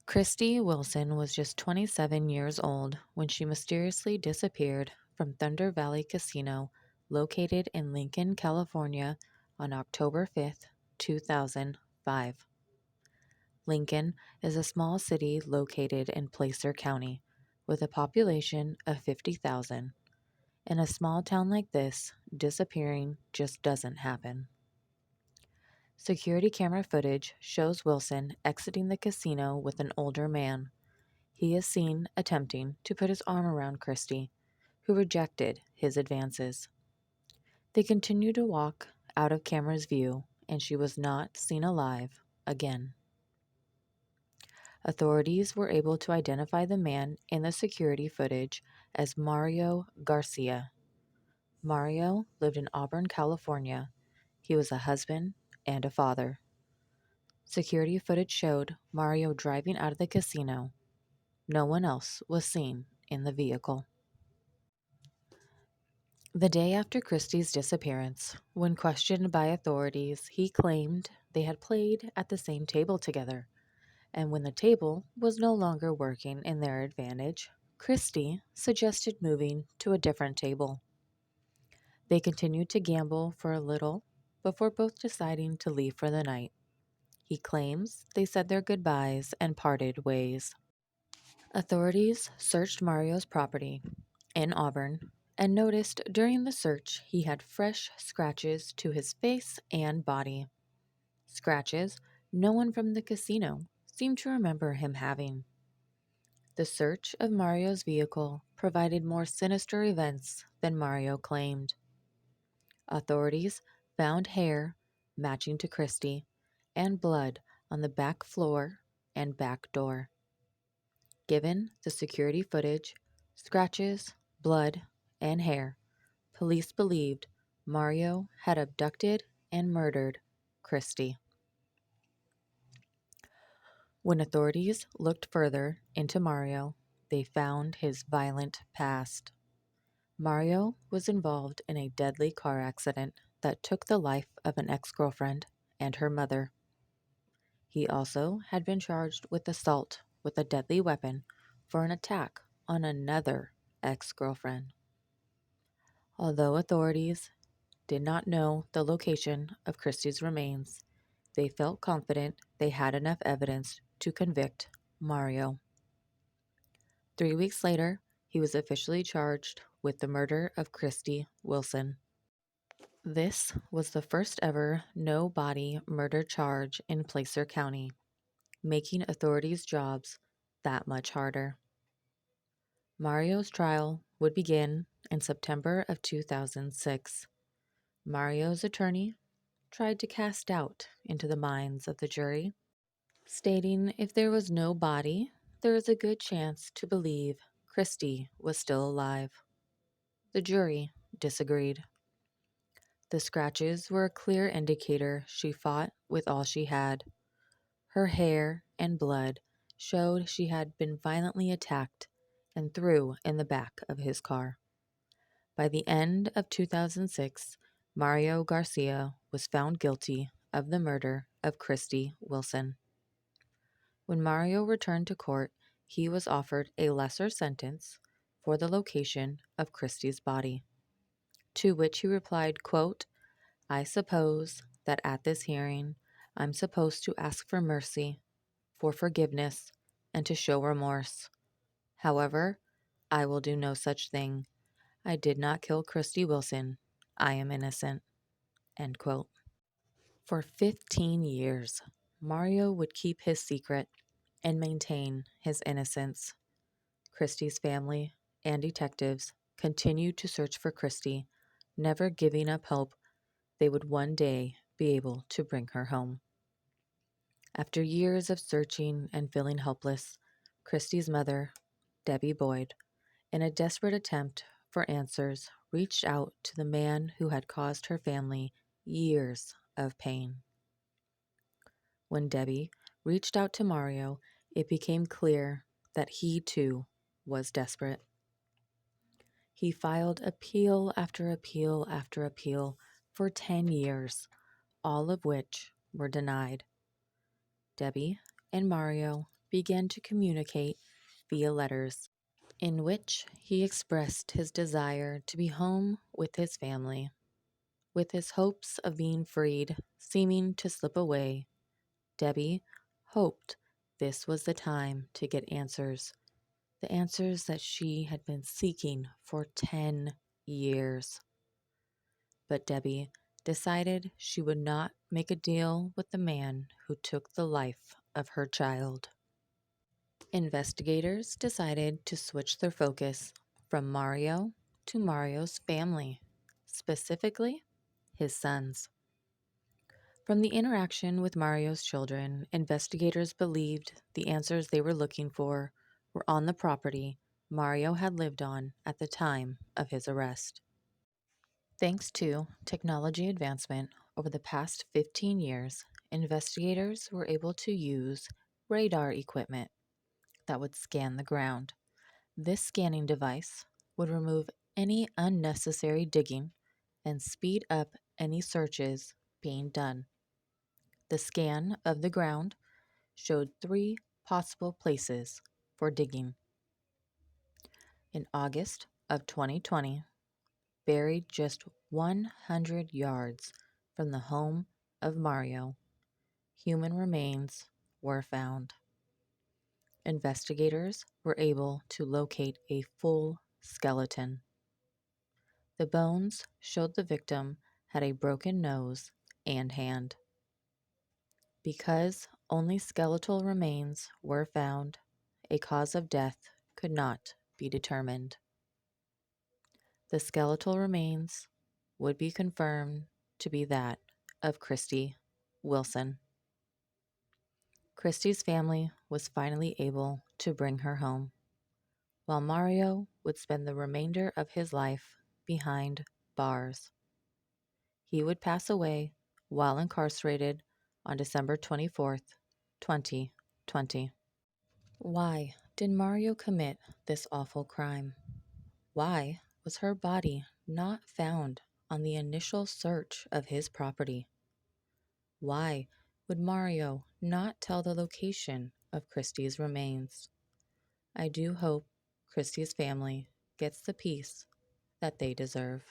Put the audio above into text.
Christie Wilson was just 27 years old when she mysteriously disappeared from Thunder Valley Casino, located in Lincoln, California, on October 5th, 2005. Lincoln is a small city located in Placer County with a population of 50,000. In a small town like this, disappearing just doesn't happen. Security camera footage shows Wilson exiting the casino with an older man. He is seen attempting to put his arm around Christie, who rejected his advances. They continued to walk out of camera's view, and she was not seen alive again. Authorities were able to identify the man in the security footage as Mario Garcia. Mario lived in Auburn, California. He was a husband and a father. Security footage showed Mario driving out of the casino. No one else was seen in the vehicle. The day after Christie's disappearance, when questioned by authorities, he claimed they had played at the same table together, and when the table was no longer working in their advantage, Christie suggested moving to a different table. They continued to gamble for a little before both deciding to leave for the night. He claims they said their goodbyes and parted ways. Authorities searched Mario's property in Auburn and noticed during the search he had fresh scratches to his face and body. Scratches no one from the casino seemed to remember him having. The search of Mario's vehicle provided more sinister events than Mario claimed. Authorities found hair matching to Christie and blood on the back floor and back door. Given the security footage, scratches, blood, and hair, police believed Mario had abducted and murdered Christie. When authorities looked further into Mario, they found his violent past. Mario was involved in a deadly car accident that took the life of an ex-girlfriend and her mother. He also had been charged with assault with a deadly weapon for an attack on another ex-girlfriend. Although authorities did not know the location of Christie's remains, they felt confident they had enough evidence to convict Mario. 3 weeks later, he was officially charged with the murder of Christie Wilson. This was the first ever no-body murder charge in Placer County, making authorities' jobs that much harder. Mario's trial would begin in September of 2006. Mario's attorney tried to cast doubt into the minds of the jury, stating if there was no body, there is a good chance to believe Christie was still alive. The jury disagreed. The scratches were a clear indicator she fought with all she had. Her hair and blood showed she had been violently attacked and threw in the back of his car. By the end of 2006, Mario Garcia was found guilty of the murder of Christie Wilson. When Mario returned to court, he was offered a lesser sentence for the location of Christie's body, to which he replied, quote, "I suppose that at this hearing I'm supposed to ask for mercy, for forgiveness, and to show remorse. However, I will do no such thing. I did not kill Christie Wilson. I am innocent." End quote. For 15 years, Mario would keep his secret and maintain his innocence. Christie's family and detectives continued to search for Christie, never giving up hope they would one day be able to bring her home. After years of searching and feeling helpless, Christie's mother, Debbie Boyd, in a desperate attempt for answers, reached out to the man who had caused her family years of pain. When Debbie reached out to Mario, it became clear that he too was desperate. He filed appeal after appeal after appeal for 10 years, all of which were denied. Debbie and Mario began to communicate via letters, in which he expressed his desire to be home with his family. With his hopes of being freed seeming to slip away, Debbie hoped this was the time to get answers, the answers that she had been seeking for 10 years. But Debbie decided she would not make a deal with the man who took the life of her child. Investigators decided to switch their focus from Mario to Mario's family, specifically his sons. From the interaction with Mario's children, investigators believed the answers they were looking for were on the property Mario had lived on at the time of his arrest. Thanks to technology advancement over the past 15 years, investigators were able to use radar equipment that would scan the ground. This scanning device would remove any unnecessary digging and speed up any searches being done. The scan of the ground showed 3 possible places for digging. In August of 2020, buried just 100 yards from the home of Mario, human remains were found. Investigators were able to locate a full skeleton. The bones showed the victim had a broken nose and hand. Because only skeletal remains were found, a cause of death could not be determined. The skeletal remains would be confirmed to be that of Christie Wilson. Christie's family was finally able to bring her home, while Mario would spend the remainder of his life behind bars. He would pass away while incarcerated on December 24th, 2020. Why did Mario commit this awful crime? Why was her body not found on the initial search of his property? Why would Mario not tell the location of Christie's remains? I do hope Christie's family gets the peace that they deserve.